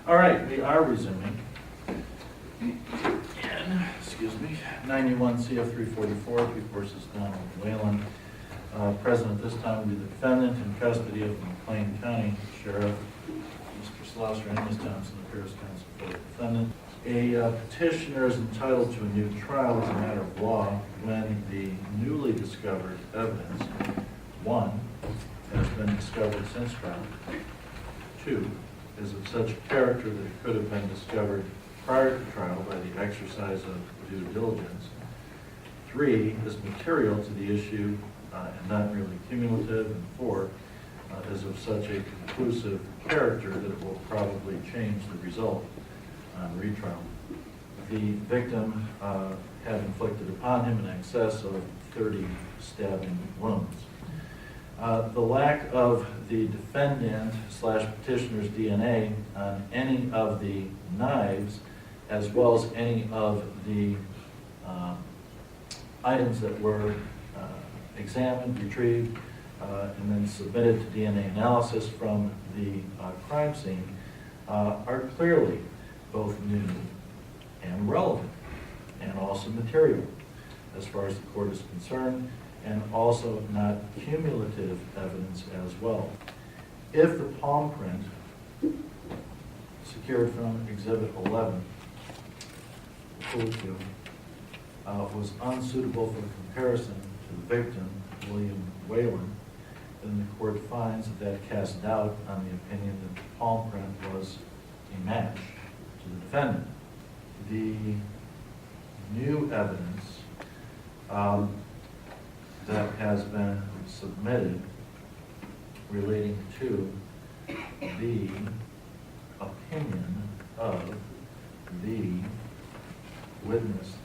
All right, we are resuming. And, excuse me, 91 CF 344, People versus Donald Whalen. Present at this time will be the defendant in custody of the McLean County Sheriff, Mr. Slosser, and Ms. Thompson, appears counsel for the defendant. A petitioner is entitled to a new trial as a matter of law when the newly discovered evidence, 1, has been discovered since trial, 2, is of such a character that it could have been discovered prior to trial by the exercise of due diligence, 3, is material to the issue and not merely cumulative, and 4, is of such a conclusive character that it will probably change the result on retrial. The victim had inflicted upon him in excess of 30 stabbing wounds. The lack of the defendant/petitioner's DNA on any of the knives, as well as any of the items that were examined, retrieved, and then submitted to DNA analysis from the crime scene, are clearly both new and relevant, and also material as far as the court is concerned, and also not cumulative evidence as well. If the palm print secured from Exhibit 11, was unsuitable for comparison to the victim, William Whalen, then the court finds that that casts doubt on the opinion that the palm print was a match to the defendant. The new evidence that has been submitted relating to the opinion of the witness,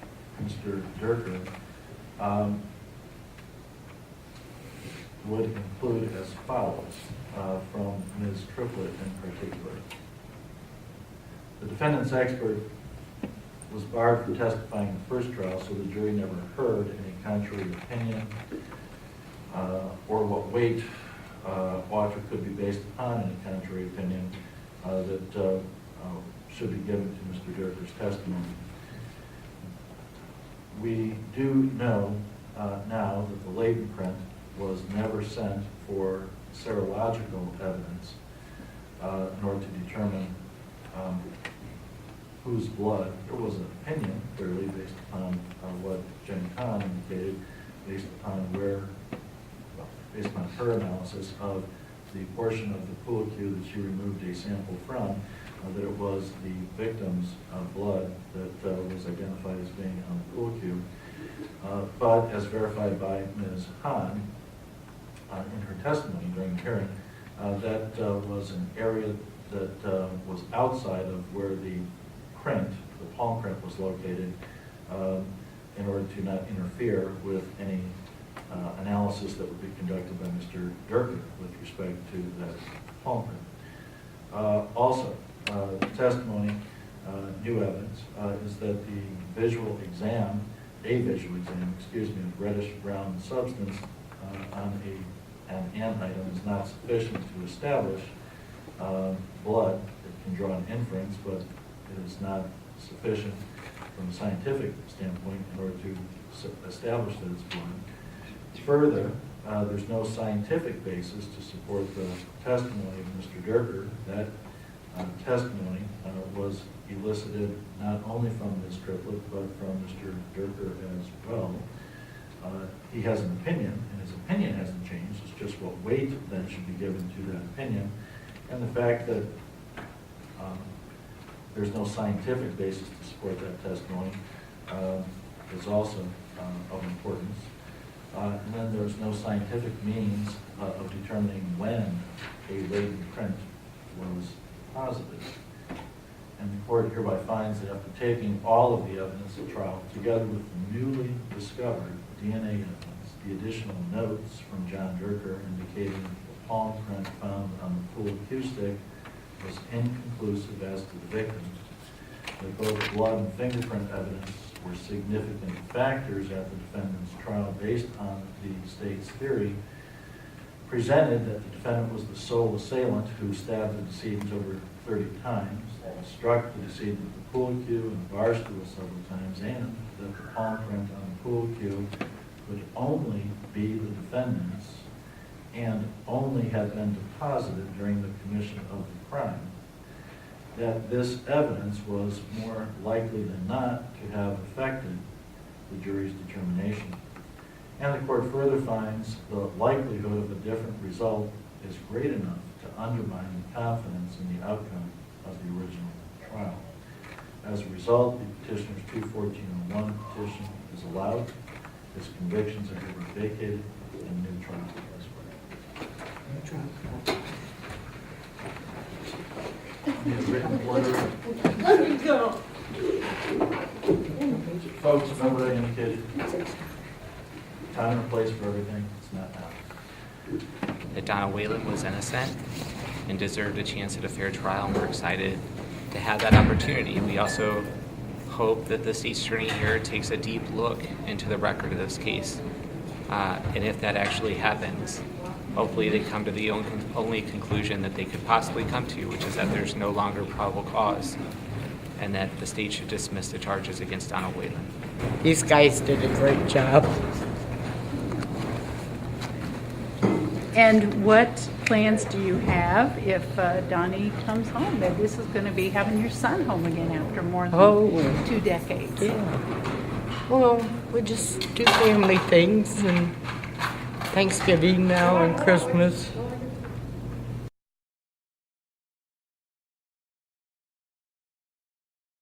Mr. Durker, would include as follows from Ms. Triplett in particular. The defendant's expert was barred from testifying in the first trial, so the jury never heard any contrary opinion or what weight ought or could be based upon any contrary opinion that should be given to Mr. Durker's testimony. We do know now that the latent print was never sent for serological evidence in order to determine whose blood. There was an opinion, clearly, based upon what Jen Kahn indicated, based upon her analysis of the portion of the pool cue that she removed a sample from, that it was the victim's blood that was identified as being on the pool cue. But as verified by Ms. Hahn in her testimony during the hearing, that was an area that was outside of where the print, the palm print, was located in order to not interfere with any analysis that would be conducted by Mr. Durker with respect to that palm print. Also, the testimony, new evidence, is that the visual exam, of reddish-brown substance on an item is not sufficient to establish blood. It can draw an inference, but it is not sufficient from a scientific standpoint in order to establish that it's blood. Further, there's no scientific basis to support the testimony of Mr. Durker. That testimony was elicited not only from Ms. Triplett, but from Mr. Durker as well. He has an opinion, and his opinion hasn't changed. It's just what weight then should be given to that opinion. And the fact that there's no scientific basis to support that testimony is also of importance. And then there's no scientific means of determining when a latent print was positive. And the court hereby finds that after taking all of the evidence at trial, together with the newly discovered DNA evidence, the additional notes from John Durker indicating the palm print found on the pool cue stick was inconclusive as to the victim, that both blood and fingerprint evidence were significant factors at the defendant's trial based on the state's theory, presented that the defendant was the sole assailant who stabbed the decedent over 30 times, struck the decedent with the pool cue and bar stool several times, and that the palm print on the pool cue could only be the defendant's and only had been deposited during the commission of the crime, that this evidence was more likely than not to have affected the jury's determination. And the court further finds the likelihood of a different result is great enough to undermine the confidence in the outcome of the original trial. As a result, the petitioner's 214-01 petition is allowed. His convictions are hereby vacated and new trial is required. The written order. Let me go. Folks, remember I indicated time and place for everything. It's not now. That Donna Whalen was innocent and deserved a chance at a fair trial, and we're excited to have that opportunity. We also hope that the state's attorney here takes a deep look into the record of this case. And if that actually happens, hopefully they come to the only conclusion that they could possibly come to, which is that there's no longer probable cause and that the state should dismiss the charges against Donna Whalen. These guys did a great job. And what plans do you have if Donnie comes home? That this is going to be having your son home again after more than 2 decades. Yeah. Well, we just do family things and Thanksgiving now and Christmas.